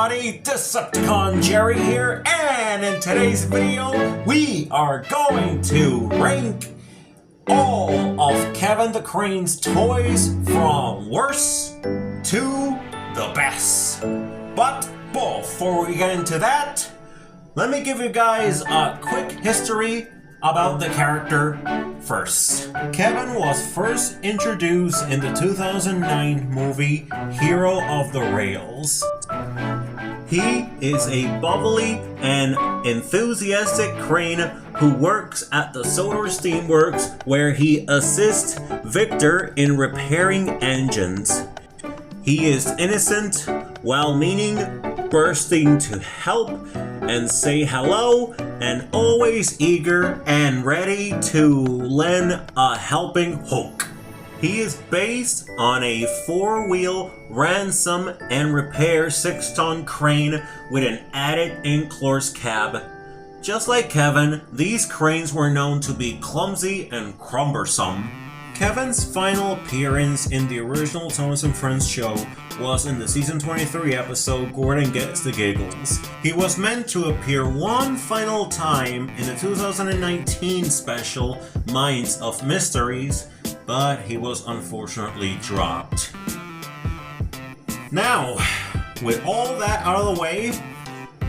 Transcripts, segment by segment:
everybody, Decepticon Jerry here, and in today's video, we are going to rank all of Kevin the Crane's toys from worst to the best. But before we get into that, let me give you guys a quick history about the character first. Kevin was first introduced in the 2009 movie Hero of the Rails. He is a bubbly and enthusiastic crane who works at the Solar Steamworks, where he assists Victor in repairing engines. He is innocent, well-meaning, bursting to help and say hello, and always eager and ready to lend a helping hook. He is based on a 4-wheel ransom and repair 6-ton crane with an added enclosed cab. Just like Kevin, these cranes were known to be clumsy and cumbersome. Kevin's final appearance in the original Thomas & Friends show was in the season 23 episode Gordon Gets the Giggles. He was meant to appear one final time in the 2019 special Minds of Mysteries, but he was unfortunately dropped. Now, with all that out of the way,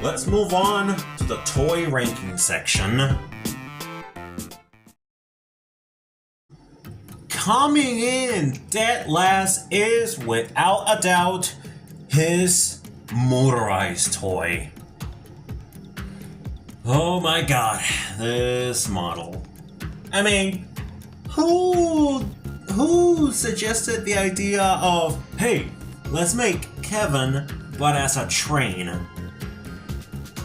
let's move on to the toy ranking section. Coming in dead last is, without a doubt, his motorized toy. Oh my god, this model. I mean, who suggested the idea of, hey, let's make Kevin but as a train?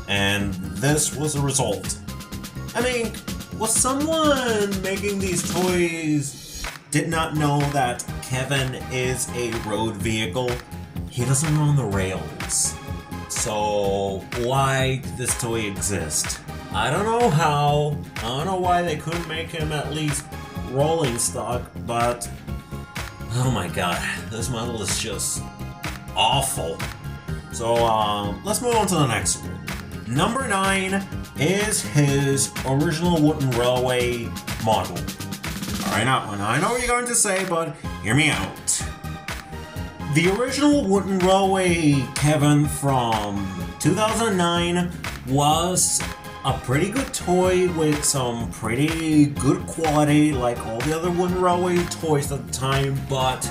And this was the result. I mean, was someone making these toys did not know that Kevin is a road vehicle? He doesn't run the rails. So why did this toy exist? I don't know how. I don't know why they couldn't make him at least rolling stock, but oh my god, this model is just awful. So let's move on to the next one. Number 9 is his original wooden railway model. Alright, now I know what you're going to say, but hear me out. The original wooden railway Kevin from 2009 was a pretty good toy with some pretty good quality, like all the other wooden railway toys at the time, but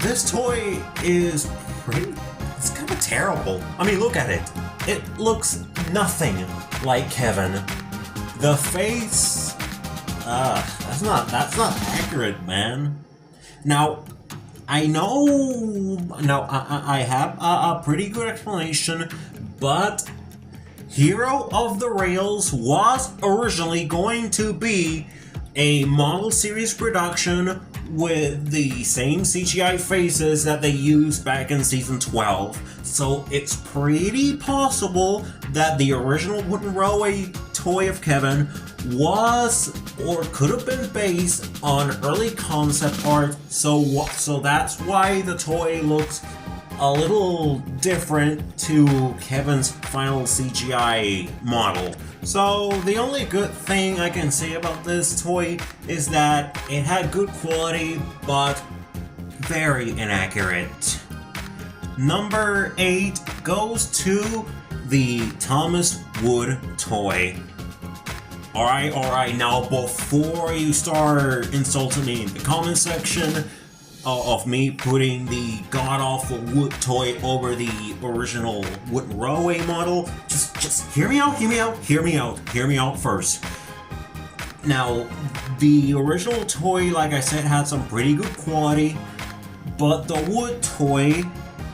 this toy is it's kind of terrible. I mean, look at it. It looks nothing like Kevin. The face, that's not accurate, man. Now, I know, I have a pretty good explanation, but Hero of the Rails was originally going to be a model series production with the same CGI faces that they used back in season 12. So it's pretty possible that the original wooden railway toy of Kevin was or could have been based on early concept art, so that's why the toy looks a little different to Kevin's final CGI model. So the only good thing I can say about this toy is that it had good quality, but very inaccurate. Number 8 goes to the Thomas Wood toy. Alright, now before you start insulting me in the comment section of me putting the god-awful wood toy over the original wooden railway model, just hear me out first. Now, the original toy, like I said, had some pretty good quality, but the wood toy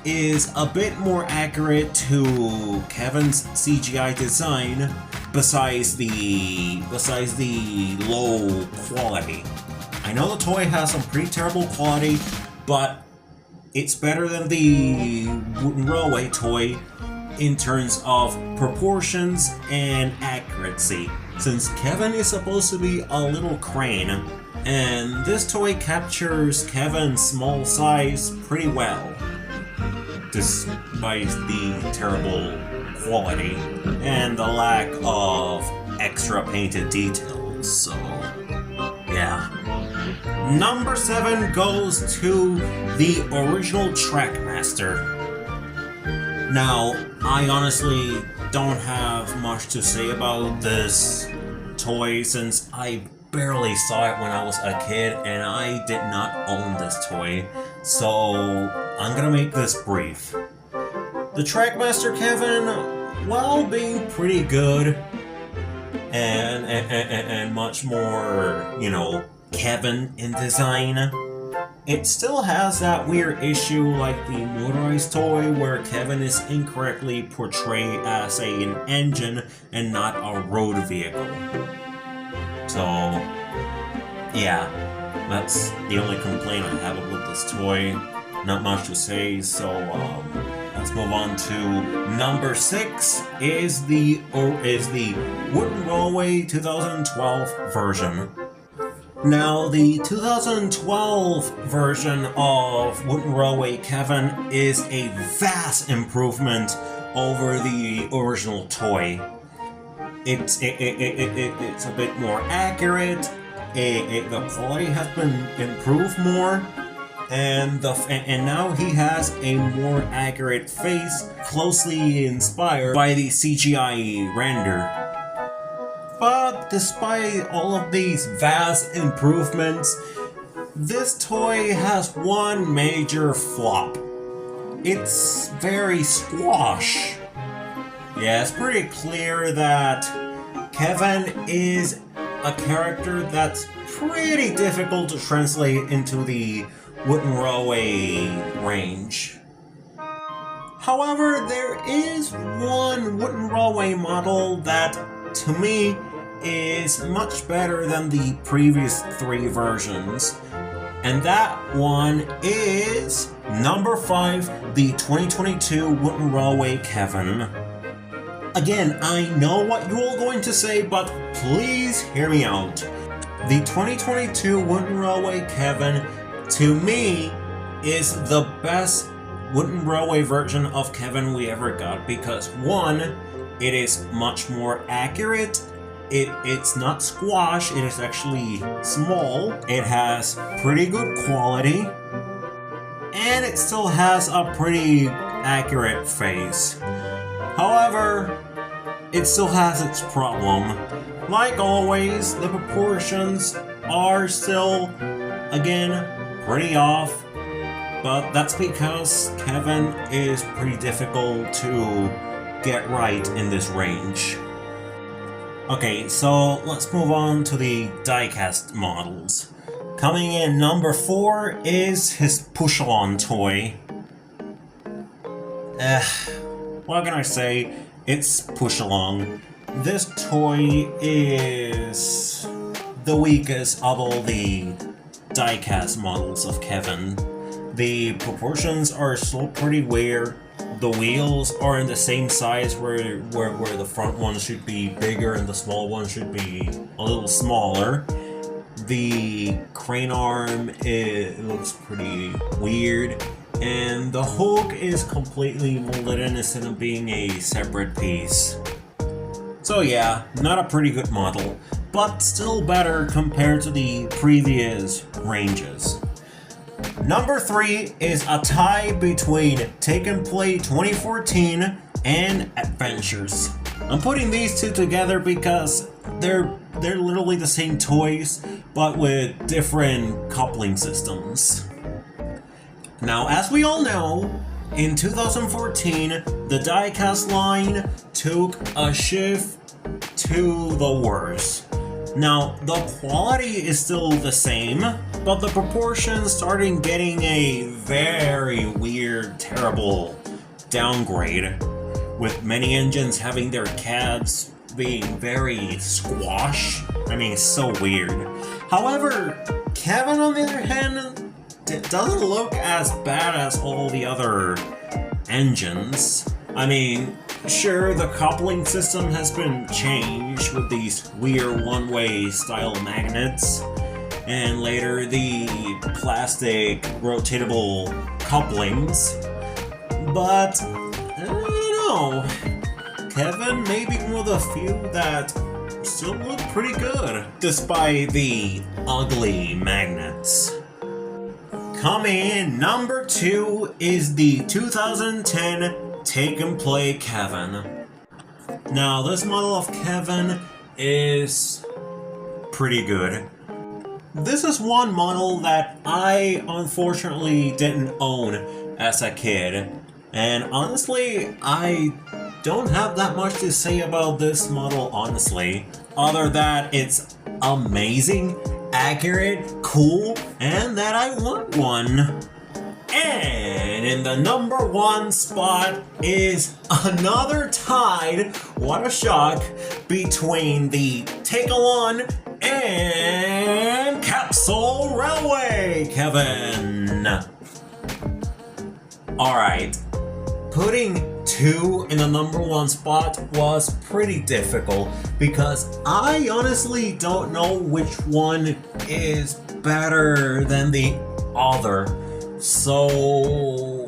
is a bit more accurate to Kevin's CGI design, besides the low quality. I know the toy has some pretty terrible quality, but it's better than the wooden railway toy in terms of proportions and accuracy, since Kevin is supposed to be a little crane, and this toy captures Kevin's small size pretty well. despite the terrible quality and the lack of extra painted details, so yeah. Number 7 goes to the original Trackmaster. Now, I honestly don't have much to say about this toy since I barely saw it when I was a kid and I did not own this toy, so I'm gonna make this brief. The Trackmaster Kevin, while being pretty good and much more, you know, Kevin in design, it still has that weird issue like the motorized toy where Kevin is incorrectly portrayed as an engine and not a road vehicle. So, yeah, that's the only complaint I have about this toy. Not much to say, so let's move on to number 6 is the Wooden Railway 2012 version. Now, the 2012 version of Wooden Railway Kevin is a vast improvement over the original toy. It's a bit more accurate. The quality has been improved more, and now he has a more accurate face, closely inspired by the CGI render. But despite all of these vast improvements, this toy has one major flop. It's very squash. Yeah, it's pretty clear that Kevin is a character that's pretty difficult to translate into the Wooden Railway range. However, there is one Wooden Railway model that, to me, is much better than the previous 3 versions. And that one is number 5, the 2022 Wooden Railway Kevin. Again, I know what you're all going to say, but please hear me out. The 2022 Wooden Railway Kevin, to me, is the best Wooden Railway version of Kevin we ever got because 1, it is much more accurate. It's not squash, it is actually small. It has pretty good quality. And it still has a pretty accurate face. However, it still has its problem. Like always, the proportions are still, again, pretty off. But that's because Kevin is pretty difficult to get right in this range. Okay, so let's move on to the diecast models. Coming in number 4 is his push-on toy. What can I say? It's push-along. This toy is the weakest of all the diecast models of Kevin. The proportions are still pretty weird. The wheels are in the same size where the front one should be bigger and the small one should be a little smaller. The crane arm, it looks pretty weird. And the hook is completely molded in instead of being a separate piece. So yeah, not a pretty good model, but still better compared to the previous ranges. Number 3 is a tie between Take and Play 2014 and Adventures. I'm putting these two together because they're literally the same toys, but with different coupling systems. Now, as we all know, in 2014, the diecast line took a shift to the worse. Now, the quality is still the same, but the proportions started getting a very weird, terrible downgrade, with many engines having their cabs being very squash. I mean, it's so weird. However, Kevin, on the other hand, doesn't look as bad as all the other engines. I mean, sure, the coupling system has been changed with these weird one-way style magnets, and later the plastic rotatable couplings, But, I don't know. Kevin may be one of the few that still look pretty good, despite the ugly magnets. Coming in number 2 is the 2010 Take and Play Kevin. Now, this model of Kevin is pretty good. This is one model that I unfortunately didn't own as a kid, and honestly, I don't have that much to say about this model, honestly, other than it's amazing, accurate, cool, and that I want one. And in the number 1 spot is another tied, what a shock, between the Take-A-Lon and Capsule Railway Kevin. Alright, putting 2 in the number 1 spot was pretty difficult because I honestly don't know which one is better than the other. So,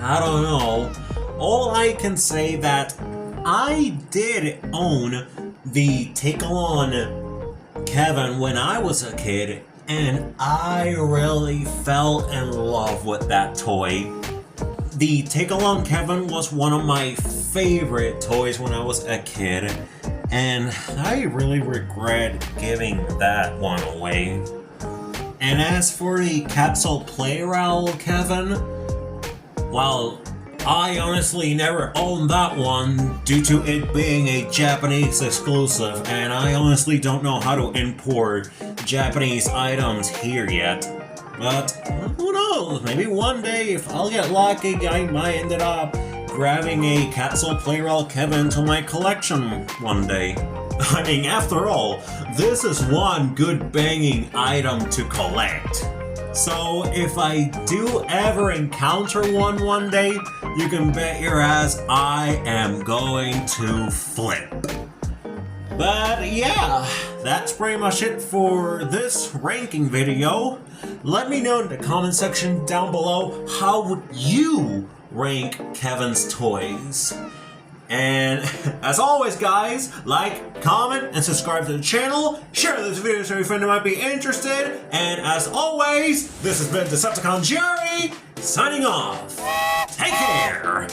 I don't know. All I can say that I did own the Take-A-Lon Kevin when I was a kid, and I really fell in love with that toy. The Take-A-Lon Kevin was one of my favorite toys when I was a kid, and I really regret giving that one away. And as for the Capsule Playroll Kevin, well, I honestly never owned that one due to it being a Japanese exclusive, and I honestly don't know how to import Japanese items here yet. But who knows, maybe one day if I'll get lucky I might end up grabbing a Capsule Playroll Kevin to my collection one day. I mean, after all, this is one good banging item to collect. So if I do ever encounter one day, you can bet your ass I am going to flip. But yeah, that's pretty much it for this ranking video. Let me know in the comment section down below, how would you rank Kevin's toys? And as always guys, like, comment, and subscribe to the channel. Share this video with every friend who might be interested. And as always, this has been Decepticon Jerry, signing off. Take care!